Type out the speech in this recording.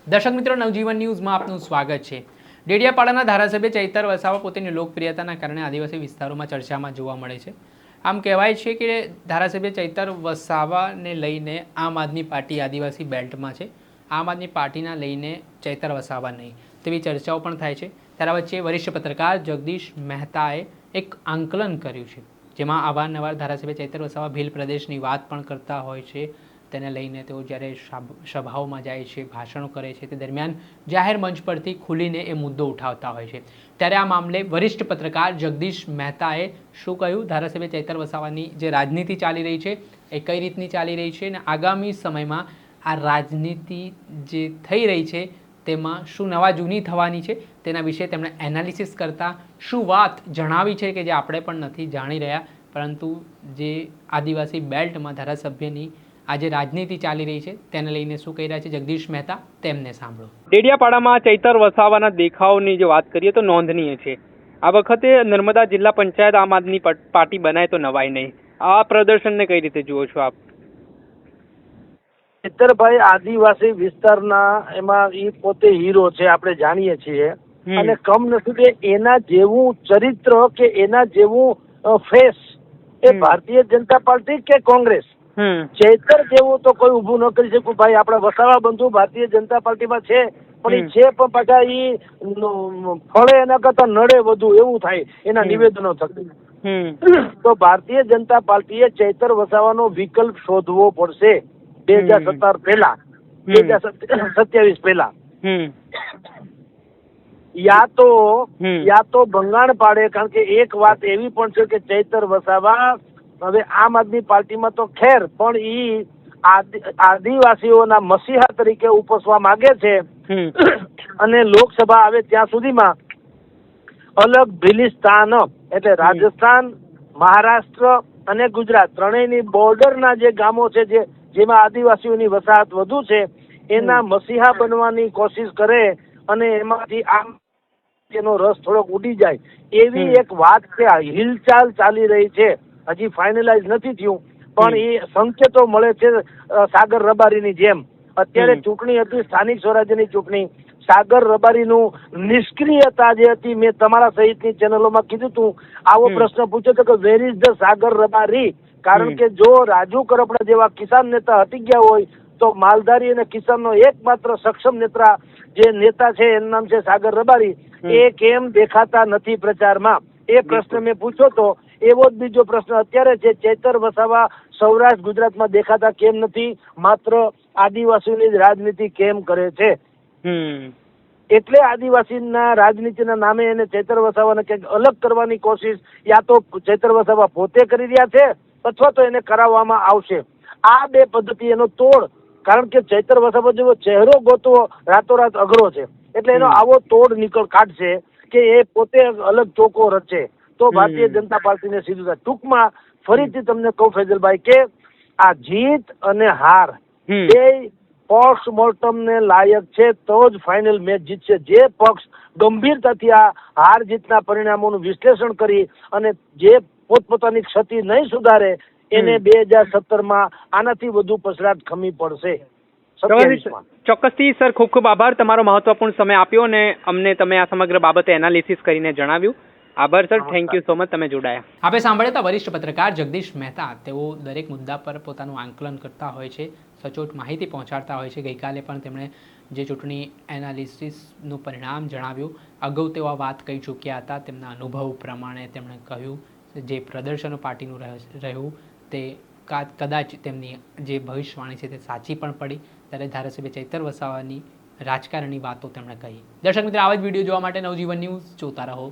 દર્શક મિત્રો, નવજીવન ન્યૂઝમાં આપનું સ્વાગત છે। ડેડિયાપાડાના ધારાસભ્ય ચૈતર વસાવા પોતાની લોકપ્રિયતાના કારણે આદિવાસી વિસ્તારોમાં ચર્ચામાં જોવા મળે છે। આમ કહેવાય છે કે ધારાસભ્ય ચૈતર વસાવાને લઈને આમ આદમી પાર્ટી આદિવાસી બેલ્ટમાં છે। આમ આદમી પાર્ટીના લઈને ચૈતર વસાવા નહીં તેવી ચર્ચાઓ પણ થાય છે। ત્યારે વચ્ચે વરિષ્ઠ પત્રકાર જગદીશ મહેતાએ એક આંકલન કર્યું છે, જેમાં અવારનવાર ધારાસભ્ય ચૈતર વસાવા ભીલ પ્રદેશની વાત પણ કરતા હોય છે। તેને લઈને તેઓ જ્યારે સભાઓમાં જાય છે, ભાષણો કરે છે, તે દરમિયાન જાહેર મંચ પરથી ખુલીને એ મુદ્દો ઉઠાવતા હોય છે। ત્યારે આ મામલે વરિષ્ઠ પત્રકાર જગદીશ મહેતાએ શું કહ્યું, ધારાસભ્ય ચૈતર વસાવાની જે રાજનીતિ ચાલી રહી છે એ કઈ રીતની ચાલી રહી છે અને આગામી સમયમાં આ રાજનીતિ જે થઈ રહી છે તેમાં શું નવા જૂની થવાની છે તેના વિશે તેમણે એનાલિસિસ કરતાં શું વાત જણાવી છે કે જે આપણે પણ નથી જાણી રહ્યા, પરંતુ જે આદિવાસી બેલ્ટમાં ધારાસભ્યની આજે રાજનીતિ ચાલી રહી છે તેને લઈને શું કહી રહ્યા છે જગદીશ મહેતા, તેમને સાંભળો। ડેડિયાપાડામાં ચૈતર વસાવાના દેખાવની જો વાત કરીએ તો નોંધનીય છે। આ વખતે નર્મદા જિલ્લા પંચાયત આમ આદમી પાર્ટી બનાય તો નવાય નહીં। આ પ્રદર્શનને કઈ રીતે જુઓ છો આપ? ચૈતરભાઈ આદિવાસી વિસ્તારના એમાં ઈ પોતે હીરો છે, આપણે જાણીએ છીએ। અને કમનસીબે એના જેવું ચરિત્ર કે એના જેવું ફેસ એ ભારતીય જનતા પાર્ટી કે કોંગ્રેસ, ચૈતર જેવું તો કોઈ ઊભું ન કરી શકું। ભાઈ આપણા વસાવા બંધુ ભારતીય જનતા પાર્ટીમાં છે, પણ એ છે પણ પાછા ઈ ફળે એના કરતા નડે વધુ એવું થાય એના નિવેદનો થકી। તો ભારતીય જનતા પાર્ટીએ ચૈતર વસાવાનો વિકલ્પ શોધવો પડશે 2017 પહેલા, 2027 પહેલા। યા તો ભંગાણ પાડે, કારણ કે એક વાત એવી પણ છે કે ચૈતર વસાવા હવે આમ આદમી પાર્ટીમાં તો ખેર, પણ ઈ આદિવાસીઓના મસીહા તરીકે ઉપસવા માંગે છે। અને લોકસભા આવે ત્યાં સુધીમાં અલગ ભિલિસ્તાન એટલે રાજસ્થાન, મહારાષ્ટ્ર અને ગુજરાત ત્રણેયની બોર્ડરના જે ગામો છે જેમાં આદિવાસીઓની વસાહત વધુ છે એના મસીહા બનવાની કોશિશ કરે અને એમાંથી આમ એનો રસ થોડોક ઉડી જાય એવી એક વાત છે। હિલચાલ ચાલી રહી છે, હજી ફાઇનલાઇઝ નથી થયું, પણ એ સંકેતો મળે છે। સાગર રબારીની જેમ અત્યારે ચૂંટણી હતી, સ્થાનિક સ્વરાજ્યની ચૂંટણી, સાગર રબારીનું નિષ્ક્રિયતા જે હતી, મેં તમારા સહિતની ચેનલોમાં કીધું હતું, આવો પ્રશ્ન પૂછ્યો હતો કે વેર ઇઝ ધ સાગર રબારી? કારણ કે જો રાજુ કરપડા જેવા કિસાન નેતા હટી ગયા હોય તો માલધારી અને કિસાનનો એકમાત્ર સક્ષમ નેતા છે એનું નામ છે સાગર રબારી, એ કેમ દેખાતા નથી પ્રચારમાં? એ પ્રશ્ન મેં પૂછ્યો તો। એવો જ બીજો પ્રશ્ન અત્યારે છે, ચૈતર વસાવા સૌરાષ્ટ્ર ગુજરાતમાં દેખાતા કેમ નથી, માત્ર આદિવાસીઓની જ રાજનીતિ કેમ કરે છે? એટલે આદિવાસીના રાજનીતિના નામે એને ચૈતર વસાવાને કંઈક અલગ કરવાની કોશિશ યા તો ચૈતર વસાવા પોતે કરી રહ્યા છે અથવા તો એને કરાવવામાં આવશે। આ બે પદ્ધતિ એનો તોડ, કારણ કે ચૈતર વસાવા જેવો ચહેરો ગોતવો રાતોરાત અઘરો છે, એટલે એનો આવો તોડ કાઢશે કે એ પોતે અલગ ચોકો રચે તો ભારતીય જનતા પાર્ટીને સીધું થાય। ટૂંકમાં ફરીથી તમને કહું ફૈઝલભાઈ કે આ જીત અને હાર એ પોસ્ટમોર્ટમ ને લાયક છે તો જ ફાઇનલ મેચ જીતશે। જે પક્ષ ગંભીરતાથી આ હાર જીતના પરિણામોનું વિશ્લેષણ કરી અને જે પોતપોતાની ક્ષતિ નહીં સુધારે એને 2017માં આનાથી વધુ પછડાટ ખમી પડશે। ચોક્કસથી સર, ખૂબ ખૂબ આભાર, તમારો મહત્વપૂર્ણ સમય આપ્યો અને અમને તમે આ સમગ્ર બાબતે એનાલિસિસ કરીને જણાવ્યું। આભાર sir, thank you so much, તમે જોડાયા। આપણે સાંભળ્યા હતા વરિષ્ઠ પત્રકાર જગદીશ મહેતા। તેઓ દરેક મુદ્દા પર પોતાનું આંકલન કરતા હોય છે, સચોટ માહિતી પહોંચાડતા હોય છે। ગઈકાલે પણ તેમણે જે ચૂંટણી એનાલિસિસનું પરિણામ જણાવ્યું, અગાઉ તેઓ આ વાત કહી ચૂક્યા હતા। તેમના અનુભવ પ્રમાણે તેમણે કહ્યું જે પ્રદર્શનો પાર્ટીનું રહ્યું તે કદાચ તેમની જે ભવિષ્યવાણી છે તે સાચી પણ પડી। ત્યારે ધારાસભ્ય ચૈતર વસાવાની રાજકારણની વાતો તેમણે કહી। દર્શક મિત્રો, આવા જ વિડીયો જોવા માટે નવજીવન ન્યૂઝ જોતા રહો।